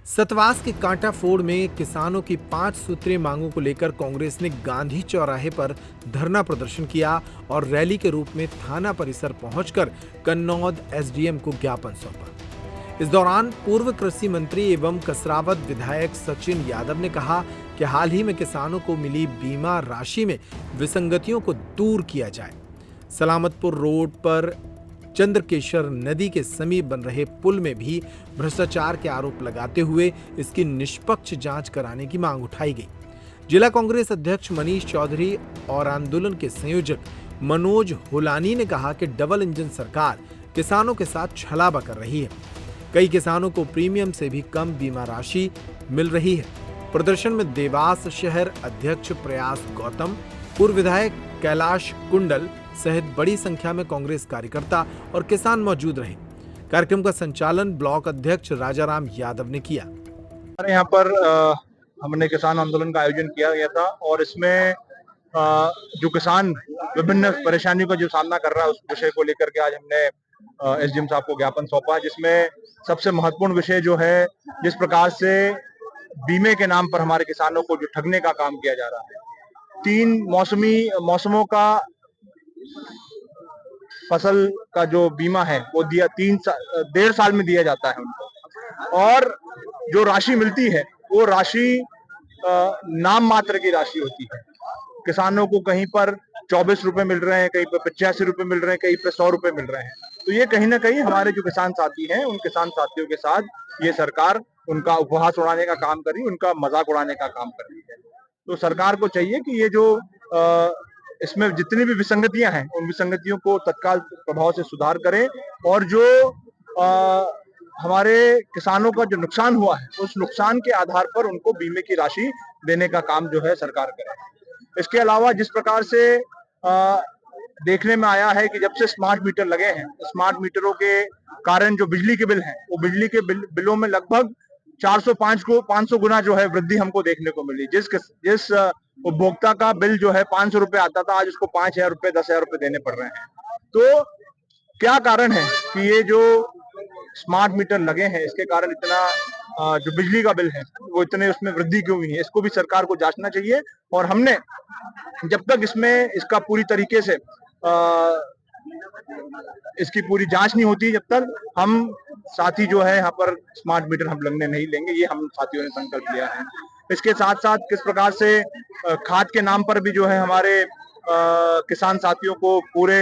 सतवास के कांटाफोड़ में किसानों की 5 सूत्रीय मांगों को लेकर कांग्रेस ने गांधी चौराहे पर धरना प्रदर्शन किया और रैली के रूप में थाना परिसर पहुंचकर कन्नौद एसडीएम को ज्ञापन सौंपा। इस दौरान पूर्व कृषि मंत्री एवं कसरावद विधायक सचिन यादव ने कहा कि हाल ही में किसानों को मिली बीमा राशि में विसंगतियों को दूर किया जाए। सलामतपुर रोड पर चंद्रकेशर नदी के समीप बन रहे पुल में भी भ्रष्टाचार के आरोप लगाते हुए इसकी निष्पक्ष जांच कराने की मांग उठाई गई। जिला कांग्रेस अध्यक्ष मनीष चौधरी और आंदोलन के संयोजक मनोज हुलानी ने कहा कि डबल इंजन सरकार किसानों के साथ छलावा कर रही है। कई किसानों को प्रीमियम से भी कम बीमा राशि मिल रही है। प्रदर्शन में देवास शहर अध्यक्ष प्रयास गौतम, पूर्व विधायक कैलाश कुंडल सहित बड़ी संख्या में कांग्रेस कार्यकर्ता और किसान मौजूद रहे। कार्यक्रम का संचालन ब्लॉक अध्यक्ष राजाराम यादव ने किया। हमारे यहाँ पर हमने किसान आंदोलन का आयोजन किया गया था और इसमें जो किसान विभिन्न परेशानियों का जो सामना कर रहा है उस विषय को लेकर के आज हमने एसडीएम साहब को ज्ञापन सौंपा, जिसमें सबसे महत्वपूर्ण विषय जो है जिस प्रकार से बीमे के नाम पर हमारे किसानों को जो ठगने का काम किया जा रहा है। 3 मौसमों का फसल का जो बीमा है वो 1.5 साल में दिया जाता है उनको, और जो राशि मिलती है वो राशि नाम मात्र की राशि होती है। किसानों को कहीं पर 24 रुपए मिल रहे हैं, कहीं पर 85 रुपए मिल रहे हैं, कहीं पर 100 रुपए मिल रहे हैं। तो ये कहीं ना कहीं हमारे जो किसान साथी हैं उन किसान साथियों के साथ ये सरकार उनका उपहास उड़ाने का काम कर रही है, उनका मजाक उड़ाने का काम कर रही है। तो सरकार को चाहिए कि ये जो इसमें जितनी भी विसंगतियां हैं उन विसंगतियों को तत्काल प्रभाव से सुधार करें, और जो हमारे किसानों का जो नुकसान हुआ है उस नुकसान के आधार पर उनको बीमे की राशि देने का काम जो है सरकार करे। इसके अलावा जिस प्रकार से देखने में आया है कि जब से स्मार्ट मीटर लगे हैं, स्मार्ट मीटरों के कारण जो बिजली के बिल हैं वो बिजली के बिलों में लगभग 500 गुना जो है वृद्धि हमको देखने को मिली। जिस उपभोक्ता का बिल जो है 500 रुपए आता था, आज उसको 5,000 रुपए 10,000 रुपए देने पड़ रहे हैं। तो क्या कारण है कि ये जो स्मार्ट मीटर लगे हैं इसके कारण इतना जो बिजली का बिल है वो इतने उसमें वृद्धि क्यों हुई है, इसको भी सरकार को जांचना चाहिए। और हमने जब तक इसका पूरी तरीके से इसकी पूरी जांच नहीं होती, जब तक हम साथी जो है यहाँ पर स्मार्ट मीटर हम लगने नहीं लेंगे, ये हम साथियों ने संकल्प लिया है। इसके साथ साथ किस प्रकार से खाद के नाम पर भी जो है हमारे किसान साथियों को पूरे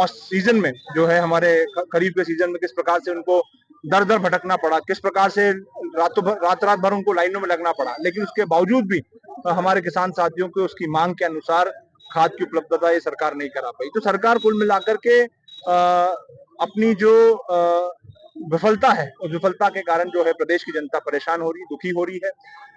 सीजन में जो है हमारे खरीफ के सीजन में किस प्रकार से उनको दर दर भटकना पड़ा, किस प्रकार से रात भर उनको लाइनों में लगना पड़ा, लेकिन उसके बावजूद भी हमारे किसान साथियों को उसकी मांग के अनुसार खाद की उपलब्धता ये सरकार नहीं करा पाई। तो सरकार कुल मिलाकर के अपनी जो विफलता है उस विफलता के कारण जो है प्रदेश की जनता परेशान हो रही, दुखी हो रही है।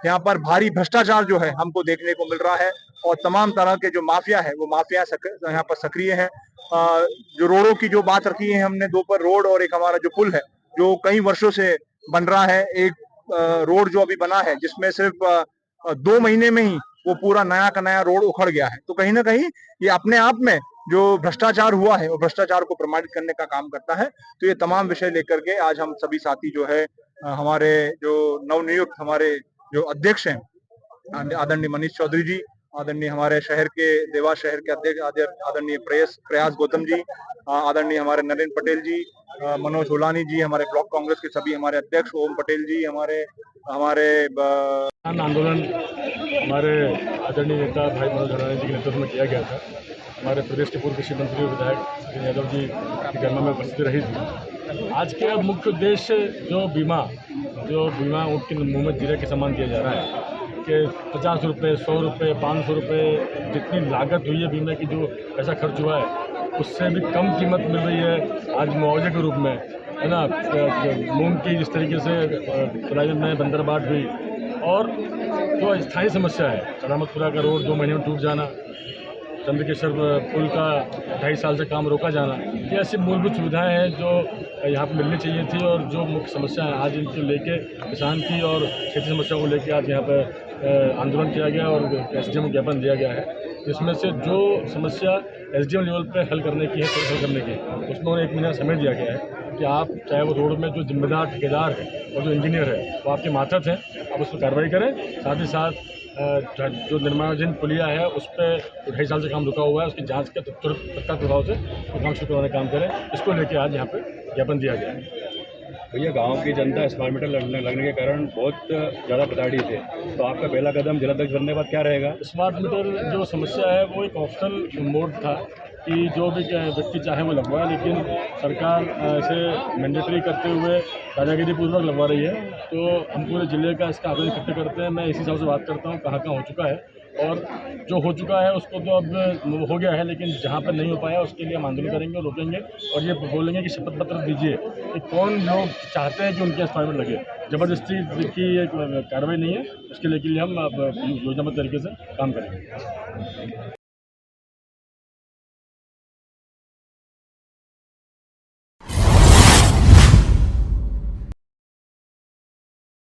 यहाँ पर भारी भ्रष्टाचार जो है हमको देखने को मिल रहा है और तमाम तरह के जो माफिया है वो माफिया यहाँ पर सक्रिय है। जो रोडों की जो बात रखी है हमने, 2 पर रोड और एक हमारा जो पुल है जो कई वर्षों से बन रहा है, एक रोड जो अभी बना है जिसमें सिर्फ 2 महीने में ही वो पूरा नया का नया रोड उखड़ गया है। तो कहीं ना कहीं ये अपने आप में जो भ्रष्टाचार हुआ है वो भ्रष्टाचार को प्रमाणित करने का काम करता है। तो ये तमाम विषय लेकर के आज हम सभी साथी जो है हमारे जो नवनियुक्त हमारे जो अध्यक्ष हैं आदरणीय मनीष चौधरी जी, आदरणीय हमारे शहर के देवास शहर के अध्यक्ष आदरणीय प्रयास गौतम जी, आदरणीय हमारे नरेंद्र पटेल जी, मनोज हुलानी जी, हमारे ब्लॉक कांग्रेस के सभी हमारे अध्यक्ष ओम पटेल जी, हमारे आंदोलन हमारे आदरणीय नेता भाई मनोज हुलानी जी के नेतृत्व में किया गया था। हमारे प्रदेश के पूर्व कृषि मंत्री और विधायक सचिन यादव जी की गणना में उपस्थिति रही थी। आज के मुख्य उद्देश्य जो बीमा ऊँट के मुँह में जीरे के समान दिया जा रहा है कि 50 रुपये, 100 रुपये, 500 रुपये जितनी लागत हुई है बीमे की, जो पैसा खर्च हुआ है उससे भी कम कीमत मिल रही है आज मुआवजे के रूप में, है ना। मूंग की जिस तरीके से प्राइवेट में बंदरबाट हुई, और जो स्थायी समस्या है सलामतपुरा का रोड 2 महीने में टूट जाना, चंद्रकेशर पुल का 2.5 साल से काम रोका जाना, ये ऐसी मूलभूत सुविधाएं हैं जो यहाँ पर मिलनी चाहिए थी। और जो मुख्य समस्या है आज इनको लेके किसान की और खेती समस्या को लेके आज यहाँ पर आंदोलन किया गया और एसडीएम को ज्ञापन दिया गया है। इसमें से जो समस्या एसडीएम लेवल पे हल करने की है, हल करने की, उसमें 1 महीना समय दिया गया है। कि आप चाहे वो रोड में जो जिम्मेदार ठेकेदार है और जो इंजीनियर है वो आपके मातहत हैं, आप उस पर कार्रवाई करें। साथ ही साथ जो निर्माणाधीन पुलिया है उस पर 2.5 साल से काम रुका हुआ है, उसकी जांच के तुरंत तत्काल प्रभाव से वो काम शुरू करवाने का काम करें। इसको लेकर आज यहाँ पे ज्ञापन दिया गया है। भैया गांव की जनता स्मार्ट मीटर लगने के कारण बहुत ज़्यादा प्रताड़ित है, तो आपका पहला कदम जिलाध्यक्ष बनने के बाद क्या रहेगा? स्मार्ट मीटर जो समस्या है वो एक ऑप्शनल मोड था कि जो भी व्यक्ति चाहे वो लगवाए, लेकिन सरकार इसे मैंडेटरी करते हुए दादागिरी पूर्वक लगवा रही है। तो हम पूरे जिले का इसका आवेदन इकट्ठे करते हैं। मैं इसी हिसाब से बात करता हूँ कहाँ हो चुका है, और जो हो चुका है उसको तो अब हो गया है, लेकिन जहाँ पर नहीं हो पाया उसके लिए हम आंदोलन करेंगे और रोकेंगे और ये बोलेंगे कि शपथ पत्र दीजिए कि कौन लोग चाहते हैं कि उनके स्मार्ट मीटर लगे। ज़बरदस्ती की ये कार्रवाई नहीं है, उसके लिए हम अब योजनाबद्ध तरीके से काम करेंगे।